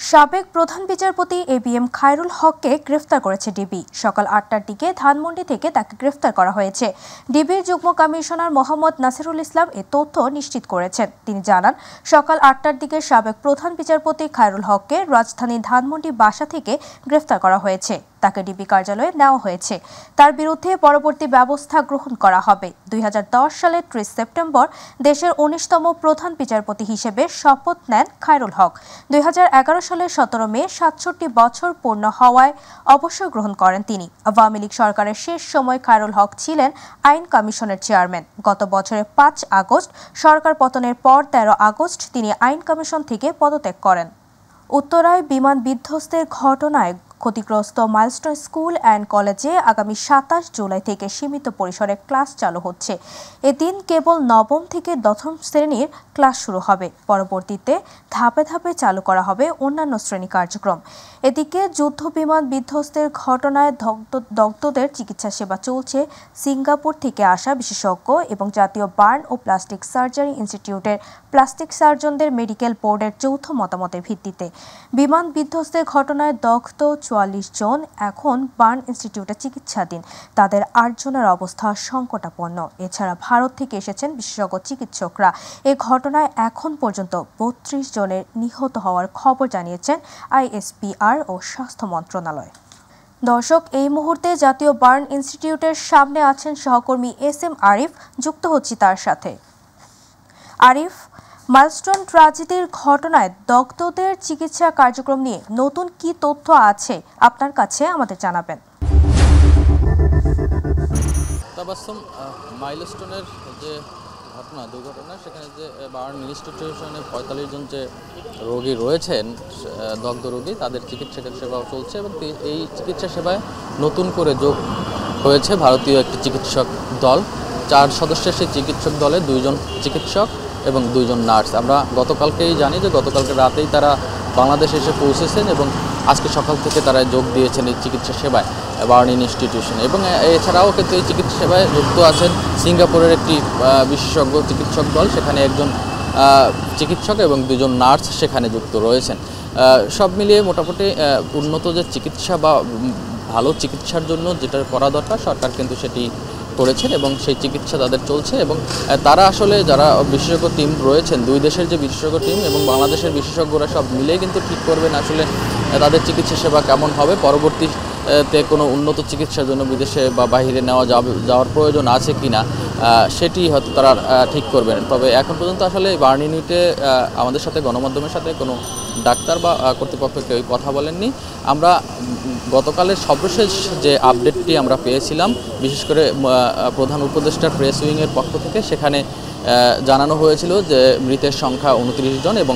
সাবেক প্রধান বিচারপতি এবিএম খায়রুল হককে গ্রেফতার করেছে ডিবি। সকাল ৮টার দিকে ধানমন্ডি থেকে তাকে গ্রেফতার করা হয়েছে। ডিবির যুগ্ম কমিশনার মোহাম্মদ নাসিরুল ইসলাম এ তথ্য নিশ্চিত করেছেন। তিনি জানান, সকাল ৮টার দিকে সাবেক প্রধান বিচারপতি খায়রুল হককে রাজধানী ধানমন্ডি বাসা থেকে গ্রেফতার করা হয়েছে। তাকে ডিবি কার্যালয়ে নেওয়া হয়েছে। তার বিরুদ্ধে পরবর্তী ব্যবস্থা গ্রহণ করা হবে। ২০১০ সালের ৩০ সেপ্টেম্বর দেশের ১৯তম প্রধান বিচারপতি হিসেবে শপথ নেন খায়রুল হক। ২০১১ সালের ১৭ মে ৬৭ বছর পূর্ণ হওয়ায় অবসর গ্রহণ করেন তিনি। আওয়ামী লীগ সরকারের শেষ সময় খায়রুল হক ছিলেন আইন কমিশনের চেয়ারম্যান। গত বছরের ৫ আগস্ট সরকার পতনের পর ১৩ আগস্ট তিনি আইন কমিশন থেকে পদত্যাগ করেন। উত্তরায় বিমান বিধ্বস্তের ঘটনায় ক্ষতিগ্রস্ত মাইলস্টোন স্কুল অ্যান্ড কলেজে আগামী ২৭ জুলাই থেকে সীমিত পরিসরে ক্লাস চালু হচ্ছে। এদিন কেবল নবম থেকে দশম শ্রেণীর ক্লাস শুরু হবে। পরবর্তীতে ধাপে ধাপে চালু করা হবে অন্যান্য শ্রেণী কার্যক্রম। এদিকে যুদ্ধ বিমান বিধ্বস্তের ঘটনায় দগ্ধদের চিকিৎসা সেবা চলছে সিঙ্গাপুর থেকে আসা বিশেষজ্ঞ এবং জাতীয় বার্ন ও প্লাস্টিক সার্জারি ইনস্টিটিউটের প্লাস্টিক সার্জনদের মেডিকেল বোর্ডের যৌথ মতামতের ভিত্তিতে। বিমান বিধ্বস্তের ঘটনায় দগ্ধ ৪৪ জন এখন বার্ন ইনস্টিটিউটে চিকিৎসাধীন। তাদের ৮ জনের অবস্থা সংকটাপন্ন। এছাড়া ভারত থেকে এসেছেন বিশেষজ্ঞ চিকিৎসকরা। এ ঘটনায় এখন পর্যন্ত ৩২ জনের নিহত হওয়ার খবর জানিয়েছেন আইএসপিআর ও স্বাস্থ্য মন্ত্রণালয়। দর্শক, এই মুহূর্তে জাতীয় বার্ন ইনস্টিটিউটের সামনে আছেন সহকর্মী এস.এম. আরিফ। যুক্ত হচ্ছি তার সাথে। আরিফ, মাইলস্টোন ট্র্যাজেডির ঘটনায় দগ্ধদের চিকিৎসা কার্যক্রম নিয়ে নতুন কি তথ্য আছে আপনার কাছে আমাদের জানাবেন। তাবাসসুম, মাইলস্টোনের যে দুর্ঘটনা সেখানে যে বার্ন ইনস্টিটিউশনে ৪৫ জন যে রোগী রয়েছেন, দগ্ধ রোগী, তাদের চিকিৎসা সেবাও চলছে এবং এই চিকিৎসা সেবায় নতুন করে যোগ হয়েছে ভারতীয় একটি চিকিৎসক দল। ৪ সদস্যের সেই চিকিৎসক দলে ২ জন চিকিৎসক এবং ২ জন নার্স। আমরা গতকালকেই জানি যে গতকালকে রাতেই তারা বাংলাদেশে এসে পৌঁছেছেন এবং আজকে সকাল থেকে তারা যোগ দিয়েছেন এই চিকিৎসা সেবায় বার্ন ইনস্টিটিউশনে। এবং এছাড়াও কিন্তু এই চিকিৎসা সেবায় যুক্ত আছেন সিঙ্গাপুরের একটি বিশেষজ্ঞ চিকিৎসক দল। সেখানে একজন চিকিৎসক এবং ২ জন নার্স সেখানে যুক্ত রয়েছেন। সব মিলিয়ে মোটামুটি উন্নত যে চিকিৎসা বা ভালো চিকিৎসার জন্য যেটা করা দরকার সরকার কিন্তু সেটি করেছেন এবং সেই চিকিৎসা তাদের চলছে। এবং তারা আসলে যারা বিশেষজ্ঞ টিম রয়েছেন, ২ দেশের যে বিশেষজ্ঞ টিম এবং বাংলাদেশের বিশেষজ্ঞরা সব মিলেই কিন্তু ঠিক করবেন আসলে তাদের চিকিৎসা সেবা কেমন হবে, পরবর্তীতে কোনো উন্নত চিকিৎসার জন্য বিদেশে বা বাহিরে যাওয়ার প্রয়োজন আছে কি না সেটি হয়তো তারা ঠিক করবেন। তবে এখন পর্যন্ত আসলে বার্ন ইউনিটে আমাদের সাথে গণমাধ্যমের সাথে কোনো ডাক্তার বা কর্তৃপক্ষ কেউ কথা বলেননি। আমরা গতকালের সর্বশেষ যে আপডেটটি আমরা পেয়েছিলাম, বিশেষ করে প্রধান উপদেষ্টার প্রেস উইংয়ের পক্ষ থেকে, সেখানে জানানো হয়েছিল যে মৃতের সংখ্যা ২৯ জন এবং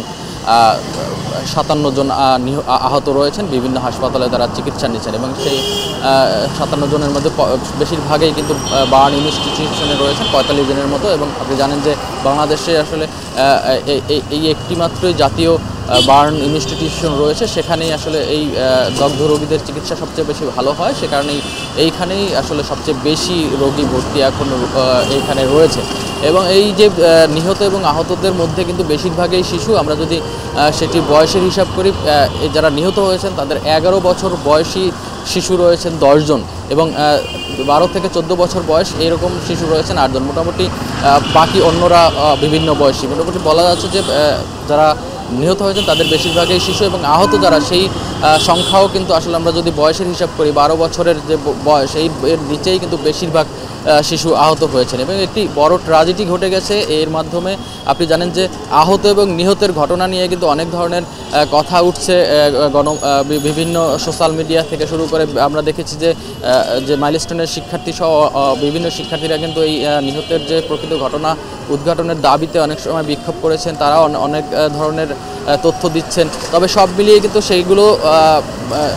৫৭ জন আহত রয়েছেন, বিভিন্ন হাসপাতালে তারা চিকিৎসা নিচ্ছেন। এবং সেই ৫৭ জনের মধ্যে বেশিরভাগই কিন্তু বার্ন ইনস্টিটিউশনে রয়েছেন, ৪৫ জনের মতো। এবং আপনি জানেন যে বাংলাদেশে আসলে এই একটিমাত্রই জাতীয় বার্ন ইনস্টিটিউশন রয়েছে, সেখানেই আসলে এই দগ্ধ রোগীদের চিকিৎসা সবচেয়ে বেশি ভালো হয়। সে কারণেই এইখানেই আসলে সবচেয়ে বেশি রোগী ভর্তি এখন এইখানে রয়েছে। এবং এই যে নিহত এবং আহতদের মধ্যে কিন্তু বেশিরভাগই শিশু। আমরা যদি সেটি বয়সের হিসাব করি, যারা নিহত হয়েছেন তাদের ১১ বছর বয়সী শিশু রয়েছেন ১০ জন এবং ১২ থেকে ১৪ বছর বয়স এরকম শিশু রয়েছেন ৮ জন। মোটামুটি বাকি অন্যরা বিভিন্ন বয়সী। মোটামুটি বলা যাচ্ছে যে যারা নিহত হয়েছেন তাদের বেশিরভাগই শিশু এবং আহত যারা, সেই সংখ্যাও কিন্তু আসলে আমরা যদি বয়সের হিসাব করি, ১২ বছরের যে বয়স এর নিচেই কিন্তু বেশিরভাগ শিশু আহত হয়েছেন। এবং একটি বড় ট্র্যাজেডি ঘটে গেছে এর মাধ্যমে। আপনি জানেন যে আহত এবং নিহতের ঘটনা নিয়ে কিন্তু অনেক ধরনের কথা উঠছে বিভিন্ন সোশ্যাল মিডিয়া থেকে শুরু করে। আমরা দেখেছি যে মাইলস্টোনের শিক্ষার্থী সহ বিভিন্ন শিক্ষার্থীরা কিন্তু এই নিহতের যে প্রকৃত ঘটনা উদ্ঘাটনের দাবিতে অনেক সময় বিক্ষোভ করেছেন, তারাও অনেক ধরনের তথ্য দিচ্ছেন। তবে সব মিলিয়ে কিন্তু সেইগুলো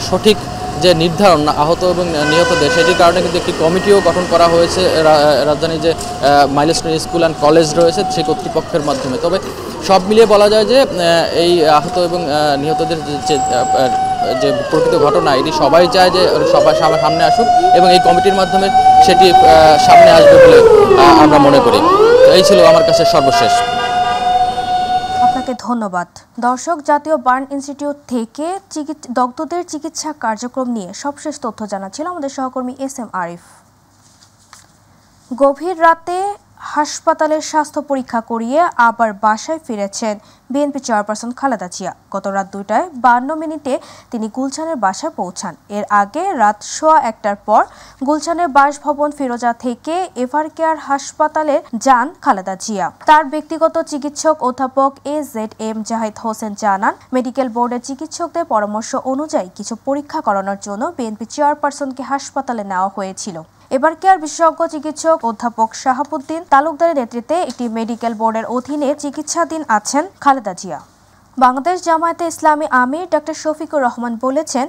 সঠিক যে নির্ধারণ আহত এবং নিহতদের, সেটির কারণে কিন্তু একটি কমিটিও গঠন করা হয়েছে রাজধানীর যে মাইলস্টোন স্কুল অ্যান্ড কলেজ রয়েছে সেই কর্তৃপক্ষের মাধ্যমে। তবে সব মিলিয়ে বলা যায় যে এই আহত এবং নিহতদের যে প্রকৃত ঘটনা, এটি সবাই চায় যে সবাই সামনে আসুক এবং এই কমিটির মাধ্যমে সেটি সামনে আসবে বলে আমরা মনে করি। এই ছিল আমার কাছে সর্বশেষ। আপনাকে আপনাকে ধন্যবাদ। দর্শক, জাতীয় বার্ন ইনস্টিটিউট থেকে দগ্ধদের চিকিৎসা কার্যক্রম নিয়ে সবশেষ তথ্য জানাচ্ছিল আমাদের সহকর্মী SM আরিফ। গভীর রাতে হাসপাতালের স্বাস্থ্য পরীক্ষা করিয়ে আবার বাসায় ফিরেছেন বিএনপি চেয়ারপারসন খালেদা জিয়া। গত রাত 2টায় 52 মিনিটে তিনি গুলশানের বাসায় পৌঁছান। এর আগে রাত 1:15টার পর গুলশানের বাসভবন ফিরোজা থেকে এভারকেয়ার হাসপাতালে যান খালেদা জিয়া। তার ব্যক্তিগত চিকিৎসক অধ্যাপক AZM জাহিদ হোসেন জানান, মেডিকেল বোর্ডের চিকিৎসকদের পরামর্শ অনুযায়ী কিছু পরীক্ষা করানোর জন্য বিএনপি চেয়ারপারসনকে হাসপাতালে নেওয়া হয়েছিল। এভারকেয়ার বিশেষজ্ঞ চিকিৎসক অধ্যাপক শাহাবুদ্দিন তালুকদারের নেতৃত্বে একটি মেডিকেল বোর্ডের অধীনে চিকিৎসাধীন আছেন খালেদা জিয়া। বাংলাদেশ জামায়াতে ইসলামী আমির ডক্টর শফিকুর রহমান বলেছেন,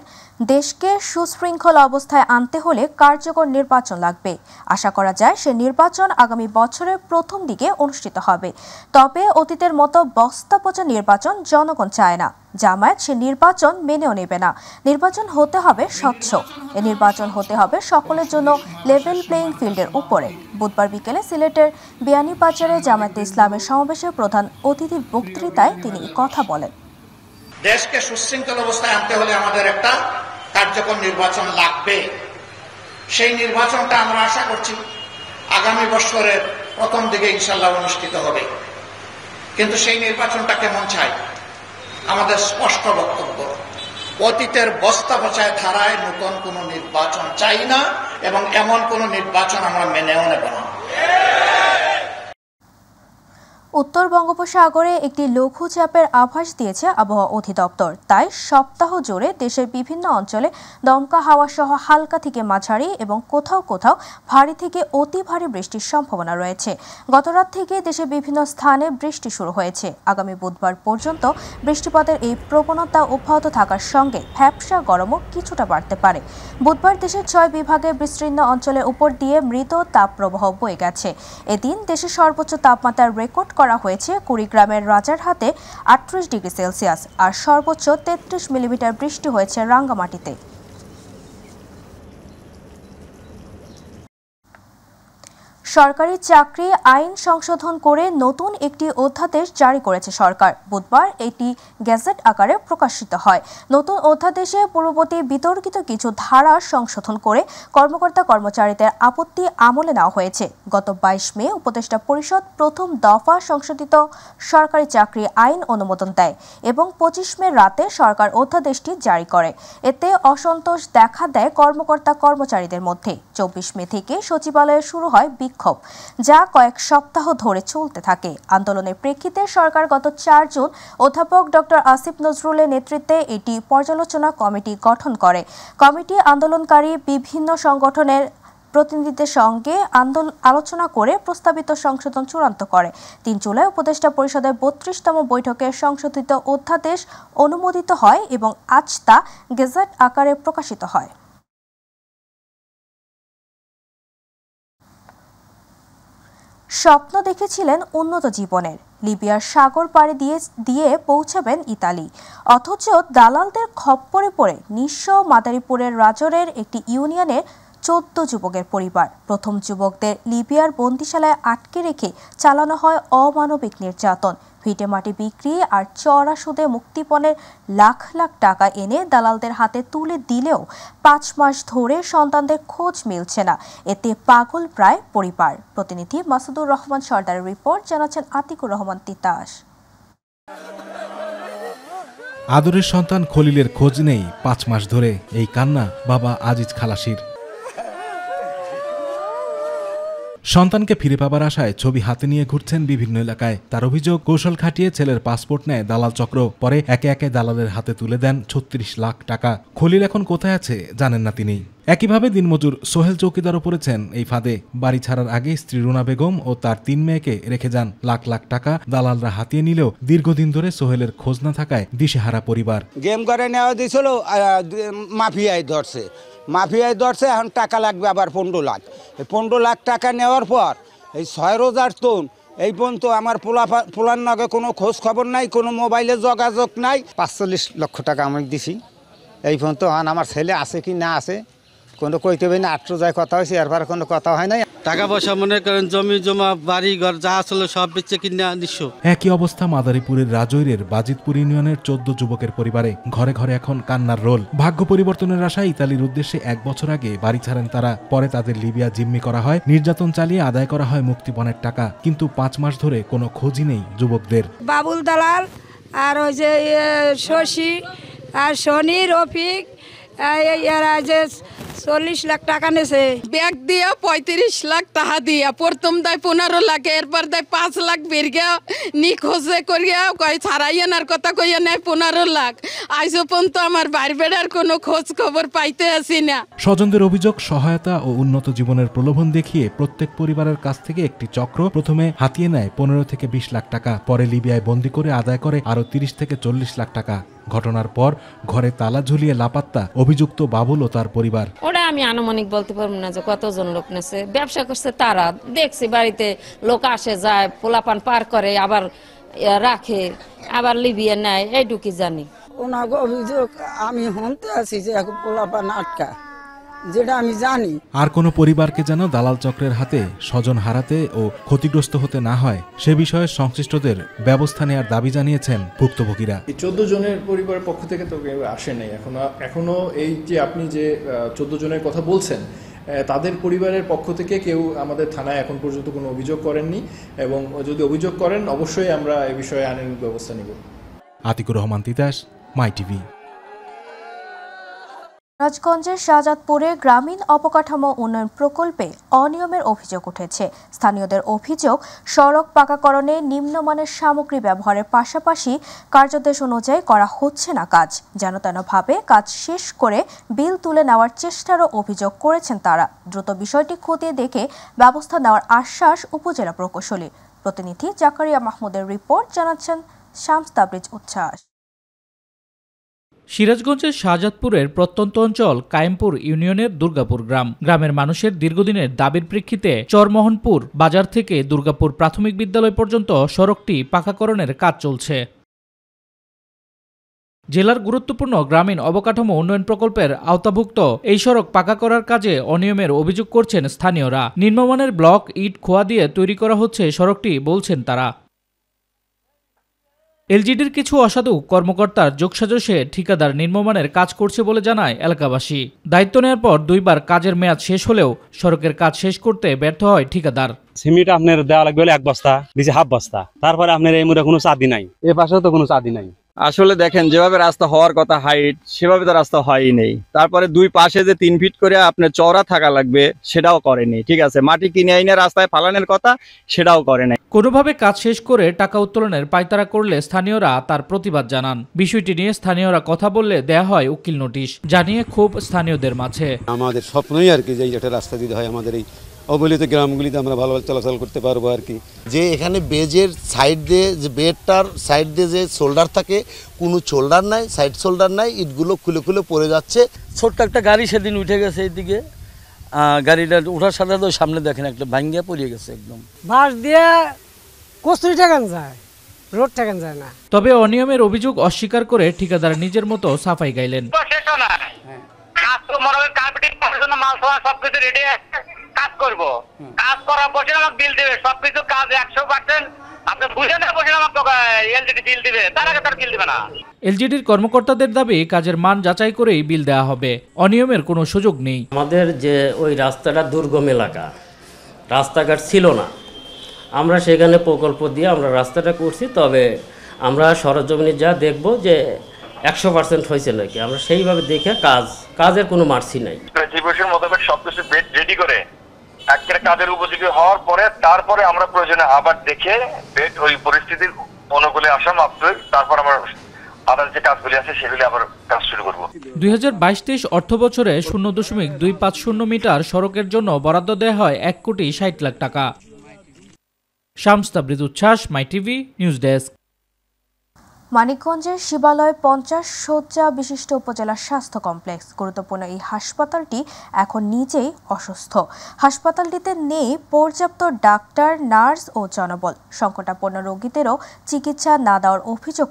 দেশকে সুশৃঙ্খল অবস্থায় আনতে হলে কার্যকর নির্বাচন লাগবে। আশা করা যায় সে নির্বাচন আগামী বছরের প্রথম দিকে অনুষ্ঠিত হবে। তবে অতীতের মতো বস্তাপচা নির্বাচন জনগণ চায় না। জামায়াত সে নির্বাচন মেনেও নেবে না। নির্বাচন হতে হবে স্বচ্ছ। এ নির্বাচন হতে হবে সকলের জন্য লেভেল প্লেইং ফিল্ডের উপরে। বুধবার বিকেলে সিলেটের বিয়ানীবাজারে জামায়াতে ইসলামের সমাবেশের প্রধান অতিথির বক্তৃতায় তিনি কথা বলেন। দেশকে সুশৃঙ্খল অবস্থায় আনতে হলে আমাদের একটা কার্যকর নির্বাচন লাগবে। সেই নির্বাচনটা আমরা আশা করছি আগামী বছরের প্রথম দিকে ইনশাআল্লাহ অনুষ্ঠিত হবে। কিন্তু সেই নির্বাচনটা কেমন চাই? আমাদের স্পষ্ট বক্তব্য, অতীতের বস্তা পচায় ধারায় নতুন কোন নির্বাচন চাই না এবং এমন কোন নির্বাচন আমরা মেনেও নেব না। উত্তর বঙ্গোপসাগরে একটি লঘুচাপের আভাস দিয়েছে আবহাওয়া অধিদপ্তর। তাই সপ্তাহ জুড়ে দেশের বিভিন্ন অঞ্চলে দমকা হাওয়া সহ হালকা থেকে মাঝারি এবং কোথাও কোথাও ভারী থেকে অতি ভারী বৃষ্টির সম্ভাবনা রয়েছে। গতরাত থেকে দেশের বিভিন্ন স্থানে বৃষ্টি শুরু হয়েছে। আগামী বুধবার পর্যন্ত বৃষ্টিপাতের এই প্রবণতা অব্যাহত থাকার সঙ্গে ভ্যাপসা গরমও কিছুটা বাড়তে পারে। বুধবার দেশের 6 বিভাগের বিস্তীর্ণ অঞ্চলের উপর দিয়ে মৃদু তাপপ্রবাহ বয়ে গেছে। এদিন দেশের সর্বোচ্চ তাপমাত্রার রেকর্ড করা হয়েছে কুড়িগ্রামের রাজারহাটে 38 ডিগ্রি সেলসিয়াস আর সর্বোচ্চ 33 মিলিমিটার বৃষ্টি হয়েছে রাঙ্গামাটিতে। সরকারি চাকরি আইন সংশোধন করে নতুন একটি অধ্যাদেশ জারি করেছে সরকার। বুধবার এটি গেজেট আকারে প্রকাশিত হয়। নতুন অধ্যাদেশে পূর্ববর্তী বিতর্কিত কিছু ধারা সংশোধন করে কর্মকর্তা কর্মচারীদের আপত্তি আমলে নেওয়া হয়েছে। গত 22 মে উপদেষ্টা পরিষদ প্রথম দফা সংশোধিত সরকারি চাকরি আইন অনুমোদন দেয় এবং 25 মে রাতে সরকার অধ্যাদেশটি জারি করে। এতে অসন্তোষ দেখা দেয় কর্মকর্তা কর্মচারীদের মধ্যে। 24 মে থেকে সচিবালয়ে শুরু হয় বিক্ষোভ, যা কয়েক সপ্তাহ ধরে চলতে থাকে। আন্দোলনের প্রেক্ষিতে সরকার গত 4 জুন অধ্যাপক ডক্টর আসিফ নজরুলের নেতৃত্বে এটি পর্যালোচনা কমিটি গঠন করে। কমিটি আন্দোলনকারী বিভিন্ন সংগঠনের প্রতিনিধিদের সঙ্গে আলোচনা করে প্রস্তাবিত সংশোধন চূড়ান্ত করে। 3 জুলাই উপদেষ্টা পরিষদের 32তম বৈঠকে সংশোধিত অধ্যাদেশ অনুমোদিত হয় এবং আজ তা গেজেট আকারে প্রকাশিত হয়। স্বপ্ন দেখেছিলেন উন্নত জীবনের, লিবিয়ার সাগর পাড়ি দিয়ে পৌঁছাবেন ইতালি। অথচ দালালদের খপ্পরে পড়ে নিঃস্ব মাদারীপুরের রাজরের একটি ইউনিয়নের 14 যুবকের পরিবার। প্রথম যুবকদের লিবিয়ার বন্দিশালায় আটকে রেখে চালানো হয় অমানবিক নির্যাতন। ভিটে মাটি বিক্রি আর চড়া সুদে মুক্তিপণের লাখ লাখ টাকা এনে দালালদের হাতে তুলে দিলেও 5 মাস ধরে সন্তানদের খোঁজ মিলছে না। এতে পাগল প্রায় পরিবার। প্রতিনিধি মাসুদুর রহমান সর্দারের রিপোর্ট, জানাচ্ছেন আতিকুর রহমান তিতাস। আদরের সন্তান খলিলের খোঁজ নেই 5 মাস ধরে। এই কান্না বাবা আজিজ খালাসির। সন্তানকে ফিরে পাবার আশায় ছবি হাতে নিয়ে ঘুরছেন বিভিন্ন এলাকায়। তার অভিযোগ, কৌশল খাটিয়ে ছেলের পাসপোর্ট নেয় দালাল চক্র, পরে একে একে দালালের হাতে তুলে দেন 36 লাখ টাকা। খলিল এখন কোথায় আছে জানেন না তিনি। একইভাবে দিনমজুর সোহেল চৌকিদারও পড়েছেন এই ফাঁদে। বাড়ি ছাড়ার আগে স্ত্রী রুনা বেগম ও তার 3 মেয়েকে রেখে যান। লাখ লাখ টাকা দালালরা হাতিয়ে নিলেও দীর্ঘদিন ধরে সোহেলের খোঁজ না থাকায় দিশেহারা পরিবার। গেম করে নেওয়া দিয়েছিল, মাফিয়ায় ধরছে, এখন টাকা লাগবে আবার 15 লাখ। 15 লাখ টাকা নেওয়ার পর এই 6 রোজার তন এই পর্যন্ত আমার পোলার নগে কোনো খোঁজ খবর নাই, কোনো মোবাইলে যোগাযোগ নাই। 45 লক্ষ টাকা আমি দিছি। এই পর্যন্ত আমার ছেলে আছে কি না আছে কোনো কইতে হবে না। 8 রোজায় কথা হয়েছে, এরপর কোনো কথা হয় নাই। টাকা পয়সা মনে করেন জমি জমা বাড়ি ঘর যা আসলে সব বেচে কিনা নিঃস্ব। একই অবস্থা মাদারীপুরের রাজৈরের বাজিতপুর ইউনিয়নের 14 যুবকের পরিবারে। ঘরে ঘরে এখন কান্নার রোল। ভাগ্য পরিবর্তনের আশায় ইতালির উদ্দেশ্যে 1 বছর আগে বাড়ি ছাড়েন তারা। পরে তাদের লিবিয়া জিম্মি করা হয়, নির্যাতন চালিয়ে আদায় করা হয় মুক্তিপণের টাকা। কিন্তু 5 মাস ধরে কোনো খোঁজই নেই যুবকদের। বাবুল দালাল আর ওই যে শশী আর শনি রফিক এরা যে 40 লাখ টাকা নেছে। ব্যাগ দিয়া 35 লাখ টাকা দিয়া, প্রথম দেয় 15 লাখ, এরপর দেয় 5 লাখ বেরিয়া নিখোঁজে করিয়া কয় ছাড়াই আনার কথা কইয়া নেয় 15 লাখ। আজ পর্যন্ত আমার বাড়ি বেড়ার কোনো খোঁজ খবর পাইতে আসি না। স্বজনদের অভিযোগ, সহায়তা ও উন্নত জীবনের প্রলোভন দেখিয়ে প্রত্যেক পরিবারের কাছ থেকে একটি চক্র প্রথমে হাতিয়ে নেয় 15 থেকে 20 লাখ টাকা, পরে লিবিয়ায় বন্দী করে আদায় করে আরো 30 থেকে 40 লাখ টাকা। ঘটনার পর ঘরে তালা ঝুলিয়ে লাপাত্তা অভিযুক্ত বাবুল ও তার পরিবার। ওরা আমি আনুমানিক বলতে পারবো না যে কতজন লোক নেছে। ব্যবসা করছে তারা, দেখছি বাড়িতে লোক আসে যায়, পোলাপান পার করে, আবার রাখে, আবার লিবিয়া নেয়, এইটুকি জানি। ওনার অভিযোগ আমি শুনতে আছি যে পোলাপান আটকা, যেটা আমি জানি। আর কোনো পরিবারকে যেন দালাল চক্রের হাতে স্বজন হারাতে ও ক্ষতিগ্রস্ত হতে না হয় সে বিষয়ে সংশ্লিষ্টদের ব্যবস্থা নেওয়ার দাবি জানিয়েছেন ভুক্তভোগীরা। 14 জনের পরিবারের পক্ষ থেকে তো কেউ আসে নাই এখনো। এই যে আপনি যে 14 জনের কথা বলছেন, তাদের পরিবারের পক্ষ থেকে কেউ আমাদের থানায় এখন পর্যন্ত কোনো অভিযোগ করেননি, এবং যদি অভিযোগ করেন অবশ্যই আমরা এ বিষয়ে আইনানুগ ব্যবস্থা নেব। আতিকুর রহমান তিতাস, মাই টিভি। রাজগঞ্জের শাহজাদপুরে গ্রামীণ অবকাঠামো উন্নয়ন প্রকল্পে অনিয়মের অভিযোগ উঠেছে। স্থানীয়দের অভিযোগ, সড়ক পাকাকরণে নিম্নমানের সামগ্রী ব্যবহারের পাশাপাশি কার্যদেশ অনুযায়ী করা হচ্ছে না কাজ। যেন তেনভাবে কাজ শেষ করে বিল তুলে নেওয়ার চেষ্টারও অভিযোগ করেছেন তারা। দ্রুত বিষয়টি খতিয়ে দেখে ব্যবস্থা নেওয়ার আশ্বাস উপজেলা প্রকৌশলীর। প্রতিনিধি জাকারিয়া মাহমুদের রিপোর্ট, জানাচ্ছেন শামস তাবরিজ উচ্ছ্বাস। সিরাজগঞ্জের শাহজাদপুরের প্রত্যন্ত অঞ্চল কায়েমপুর ইউনিয়নের দুর্গাপুর গ্রাম। গ্রামের মানুষের দীর্ঘদিনের দাবির প্রেক্ষিতে চরমোহনপুর বাজার থেকে দুর্গাপুর প্রাথমিক বিদ্যালয় পর্যন্ত সড়কটি পাকাকরণের কাজ চলছে। জেলার গুরুত্বপূর্ণ গ্রামীণ অবকাঠামো উন্নয়ন প্রকল্পের আওতাভুক্ত এই সড়ক পাকা করার কাজে অনিয়মের অভিযোগ করছেন স্থানীয়রা। নিম্নমানের ব্লক ইট খোয়া দিয়ে তৈরি করা হচ্ছে সড়কটি, বলছেন তারা। এলজিডির কিছু অসাধু কর্মকর্তার যোগসাজশে ঠিকাদার নিম্নমানের কাজ করছে বলে জানায় এলাকাবাসী। দায়িত্ব নেওয়ার পর 2 বার কাজের মেয়াদ শেষ হলেও সড়কের কাজ শেষ করতে ব্যর্থ হয় ঠিকাদার। সিমেন্ট আপনার দেওয়া লাগবে 1 বস্তা, নিচে হাফ বস্তা, তারপরে আপনার এই মুড়ে কোনো চাঁদি নাই, এ পাশেও তো কোনো চাঁদি নাই। আসলে দেখেন, যেভাবে রাস্তা হওয়ার কথা হাইট, সেভাবে তো রাস্তা হয়ই নেই। তারপরে 2 পাশে যে 3 ফিট করে আপনার চওড়া থাকা লাগবে, সেটাও করেনি। ঠিক আছে, মাটি কিনে আইনে রাস্তায় ফালানোর কথা, সেটাও করে নাই। কোনোভাবে কাজ শেষ করে টাকা উত্তোলনের পায়তারা করলে স্থানীয়রা তার প্রতিবাদ জানান। বিষয়টি নিয়ে স্থানীয়রা কথা বললে দেয়া হয় উকিল নোটিশ, জানিয়ে ক্ষোভ স্থানীয়দের মাঝে। আমাদের স্বপ্নই আর কি যে একটা রাস্তা দিতে হয় আমাদের এই অবহেলিত গ্রামগুলিতে আমরা ভালোভাবে চলাচল করতে পারবো আর কি। যে এখানে বেজের সাইড দিয়ে, যে বেডটার সাইড দিয়ে যে শোল্ডার থাকে, কোনো শোল্ডার নাই, সাইড শোল্ডার নাই, ইটগুলো খুলে খুলে পড়ে যাচ্ছে। ছোট্ট একটা গাড়ি সেদিন উঠে গেছে এইদিকে, গাড়িটা ওঠার সাথে তো সামনে দেখেন একটা ভাঙ্গিয়া পড়ে গেছে একদম। বাস দিয়ে কস্তুরি টাকান যায়, রোড টাকান যায় না। তবে অনিয়মের অভিযোগ অস্বীকার করে ঠিকাদার নিজের মতো সাফাই গাইলেন। কাজ করবো, কাজ করার বসে আমাকে বিল দেবে, সবকিছু কাজ 100%। আপনি বুঝে না বসে আমাকে এলজিডি বিল দিবে, তার আগে তার বিল দিবে না। এলজিডির কর্মকর্তাদের দাবি কাজের মান যাচাই করেই বিল দেওয়া হবে, অনিয়মের কোনো সুযোগ নেই। আমাদের যে ওই রাস্তাটা দুর্গম এলাকা, রাস্তাঘাট ছিল না, আমরা সেখানে প্রকল্প দিয়ে আমরা রাস্তাটা করছি। তবে আমরা সরজমিনে যা দেখব যে 100% হয়েছে নাকি, আমরা সেইভাবে দেখে কাজের কোনো মার্সি নাই। জীবনের মোতাবেক সবকিছু বেড রেডি করে একটা কাজের উপযোগী হওয়ার পরে তারপরে আমরা প্রয়োজনে আবার দেখে বেড ওই পরিস্থিতির অনুকূলে আসা মাত্রই তারপর আমরা আদার যে কাজগুলি আছে সেগুলি আবার কাজ শুরু করব। 2022-23 অর্থ বছরে 0.250 মিটার সড়কের জন্য বরাদ্দ দেওয়া হয় 1,60,00,000 টাকা। শামস তাবরিজ উচ্ছ্বাস, মাই টিভি নিউজ ডেস্ক। মানিকগঞ্জের শিবালয় 50 শয্যা বিশিষ্ট উপজেলা স্বাস্থ্য কমপ্লেক্স। গুরুত্বপূর্ণ এই হাসপাতালটি এখন নিজেই অসুস্থ। হাসপাতালটিতে নেই পর্যাপ্ত ডাক্তার, নার্স ও জনবল। সংকটাপন্ন রোগীদেরও চিকিৎসা না দেওয়ার অভিযোগ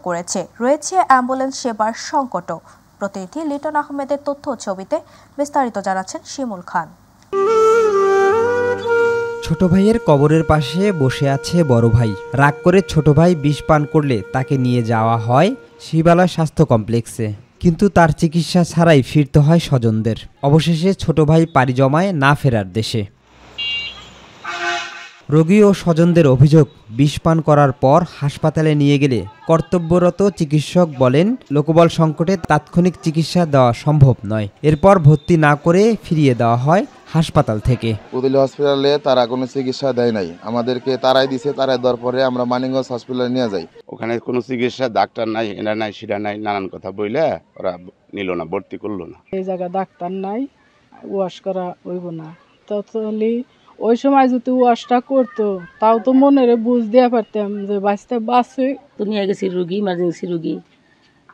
রয়েছে অ্যাম্বুলেন্স সেবার সংকটও। প্রতিনিধি লিটন আহমেদের তথ্য ছবিতে বিস্তারিত জানাচ্ছেন শিমুল খান। ছোট ভাইয়ের কবরের পাশে বসে আছে বড় ভাই। রাগ করে ছোট ভাই বিষ পান করলে তাকে নিয়ে যাওয়া হয় শিবালয় স্বাস্থ্য কমপ্লেক্সে, কিন্তু তার চিকিৎসা ছাড়াই ফিরতে হয় স্বজনদের। অবশেষে ছোট ভাই পাড়ি জমায় না ফেরার দেশে। রোগী ও স্বজনদের অভিযোগ, বিষ পান করার পর হাসপাতালে নিয়ে গেলে কর্তব্যরত চিকিৎসক বলেন লোকবল সংকটে তাৎক্ষণিক চিকিৎসা দেওয়া সম্ভব নয়। এরপর ভর্তি না করে ফিরিয়ে দেওয়া হয় হাসপাতাল থেকে। উপজেলা হসপিটালে তারা কোনো চিকিৎসা দেয় নাই, আমাদেরকে তারাই দিছে। তারাই দেওয়ার পরে আমরা মানিকগঞ্জ হসপিটালে নিয়ে যাই। ওখানে কোনো চিকিৎসা, ডাক্তার নাই, এটা নাই, সেটা নাই, নানান কথা বইলে ওরা নিল না, ভর্তি করলো না। এই জায়গায় ডাক্তার নাই, ওয়াশ করা হইব না। তাহলে ওই সময় যদি ওয়াশটা করতো তাও তো মনের বুঝ দিয়ে পারতাম যে বাঁচতে বাঁচে। তো নিয়ে গেছি রুগী, ইমার্জেন্সি রুগী,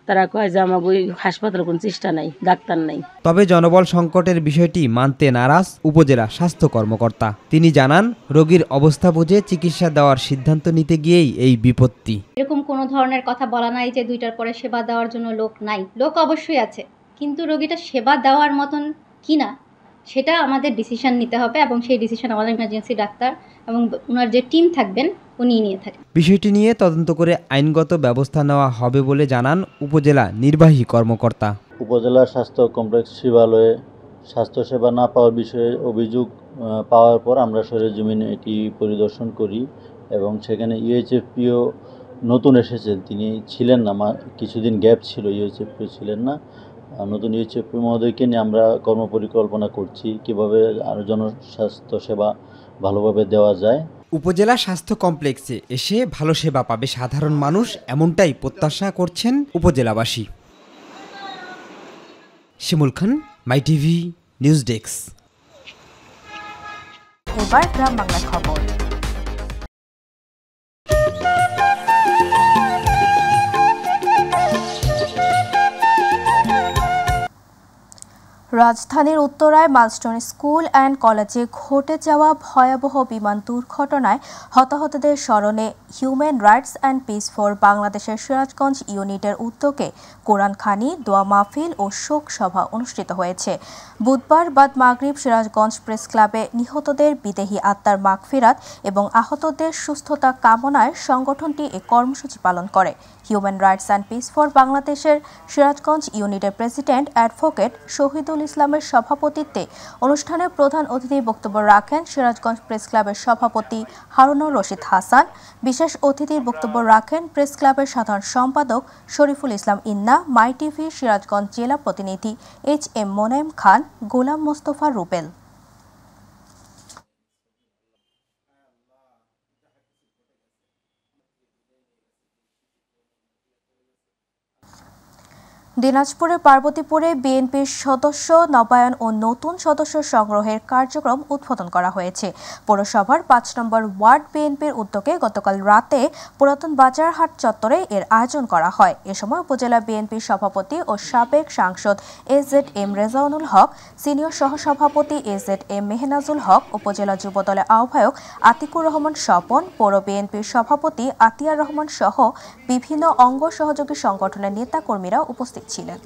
তারা কয় যে আমার ওই হাসপাতালে কোনো চেষ্টা নাই, ডাক্তার নাই। তবে জনবল সংকটের বিষয়টি মানতে নারাজ উপজেলা স্বাস্থ্য কর্মকর্তা। তিনি জানান, রোগীর অবস্থা বুঝে চিকিৎসা দেওয়ার সিদ্ধান্ত নিতে গিয়েই এই বিপত্তি। এরকম কোনো ধরনের কথা বলা নাই যে 2টার পরে সেবা দেওয়ার জন্য লোক নাই। লোক অবশ্যই আছে, কিন্তু রোগীটা সেবা দেওয়ার মতন কিনা সেটা আমাদের ডিসিশন নিতে হবে, এবং সেই ডিসিশন আমাদের ইমার্জেন্সি ডাক্তার এবং ওনার যে টিম থাকবেন উনি নিয়ে থাকেন। বিষয়টি নিয়ে তদন্ত করে আইনগত ব্যবস্থা নেওয়া হবে বলে জানান উপজেলা নির্বাহী কর্মকর্তা। উপজেলা স্বাস্থ্য কমপ্লেক্স শিবালয়ে স্বাস্থ্যসেবা না পাওয়ার বিষয়ে অভিযোগ পাওয়ার পর আমরা সরেজমিনে এটি পরিদর্শন করি, এবং সেখানে ইউএইচএফপিও নতুন এসেছেন, তিনি ছিলেন না, কিছুদিন গ্যাপ ছিল, ইউএইচএফপিও ছিলেন না। নতুন ইউএইচএফপি মহোদয়কে নিয়ে আমরা কর্মপরিকল্পনা করছি কিভাবে আরও জনস্বাস্থ্য সেবা ভালোভাবে দেওয়া যায়। উপজেলা স্বাস্থ্য কমপ্লেক্সে এসে ভালো সেবা পাবে সাধারণ মানুষ, এমনটাই প্রত্যাশা করছেন উপজেলাবাসী। শিমুল খান, মাই টিভি নিউজ ডেস্ক। এবার গ্রাম বাংলা খবর। রাজধানীর উত্তরায় মাইলস্টোন স্কুল অ্যান্ড কলেজে ঘটে যাওয়া ভয়াবহ বিমান দুর্ঘটনায় হতাহতদের স্মরণে human rights and piece for বাংলাদেশের সিরাজগঞ্জ ইউনিটের উদ্যোগে কোরআনখানি, দোয়া মাহফিল ও শোক সভা অনুষ্ঠিত হয়েছে। বুধবার বাদ মাগরিব সিরাজগঞ্জ প্রেস ক্লাবে নিহতদের বিদেহী আত্মার মাগফিরাত এবং আহতদের সুস্থতা কামনায় সংগঠনটি এ কর্মসূচি পালন করে। Human rights and piece for বাংলাদেশের সিরাজগঞ্জ ইউনিটের প্রেসিডেন্ট অ্যাডভোকেট শহীদুল ইসলামের সভাপতিত্বে অনুষ্ঠানে প্রধান অতিথি বক্তব্য রাখেন সিরাজগঞ্জ প্রেস ক্লাবের সভাপতি হারুনুর রশিদ হাসান। বিশেষ অতিথির বক্তব্য রাখেন প্রেস ক্লাবের সাধারণ সম্পাদক শরীফুল ইসলাম ইন্না, মাই টিভি সিরাজগঞ্জ জেলা প্রতিনিধি HM মোনায়েম খান, গোলাম মোস্তফা রুবেল। দিনাজপুরের পার্বতীপুরে বিএনপির সদস্য নবায়ন ও নতুন সদস্য সংগ্রহের কার্যক্রম উদ্বোধন করা হয়েছে। পৌরসভার 5 নম্বর ওয়ার্ড বিএনপির উদ্যোগে গতকাল রাতে পুরাতন বাজারহাট চত্বরে এর আয়োজন করা হয়। এ সময় উপজেলা বিএনপির সভাপতি ও সাবেক সাংসদ AZM রেজাউনুল হক, সিনিয়র সহসভাপতি AZM মেহনাজুল হক, উপজেলা যুবদলের আহ্বায়ক আতিকুর রহমান স্বপন, পৌর বিএনপির সভাপতি আতিয়ার রহমান সহ বিভিন্ন অঙ্গ সহযোগী সংগঠনের নেতাকর্মীরা উপস্থিত ছিলেন।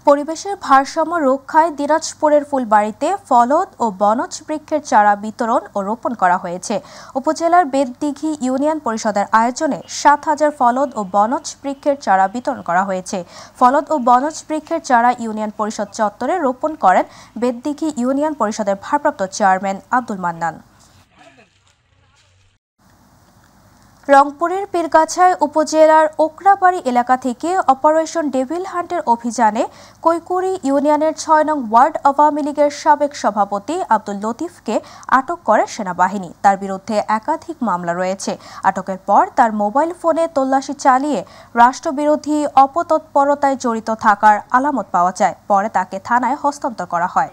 পরিবেশের ভারসাম্য রক্ষায় দিনাজপুরের ফুলবাড়িতে ফলদ ও বনজ বৃক্ষের চারা বিতরণ ও রোপণ করা হয়েছে। উপজেলার বেদদিঘি ইউনিয়ন পরিষদের আয়োজনে 7000 ফলদ ও বনজ বৃক্ষের চারা বিতরণ করা হয়েছে। ফলদ ও বনজ বৃক্ষের চারা ইউনিয়ন পরিষদ চত্বরে রোপণ করেন বেদদিঘি ইউনিয়ন পরিষদের ভারপ্রাপ্ত চেয়ারম্যান আব্দুল মান্নান। রংপুরের পীরগাছায় উপজেলার ওকরাবাড়ি এলাকা থেকে অপারেশন ডেভিল হান্টের অভিযানে কৈকুরি ইউনিয়নের 6 নং ওয়ার্ড আওয়ামী লীগের সাবেক সভাপতি আব্দুল লতিফকে আটক করে সেনাবাহিনী। তার বিরুদ্ধে একাধিক মামলা রয়েছে। আটকের পর তার মোবাইল ফোনে তল্লাশি চালিয়ে রাষ্ট্রবিরোধী অপতৎপরতায় জড়িত থাকার আলামত পাওয়া যায়। পরে তাকে থানায় হস্তান্তর করা হয়।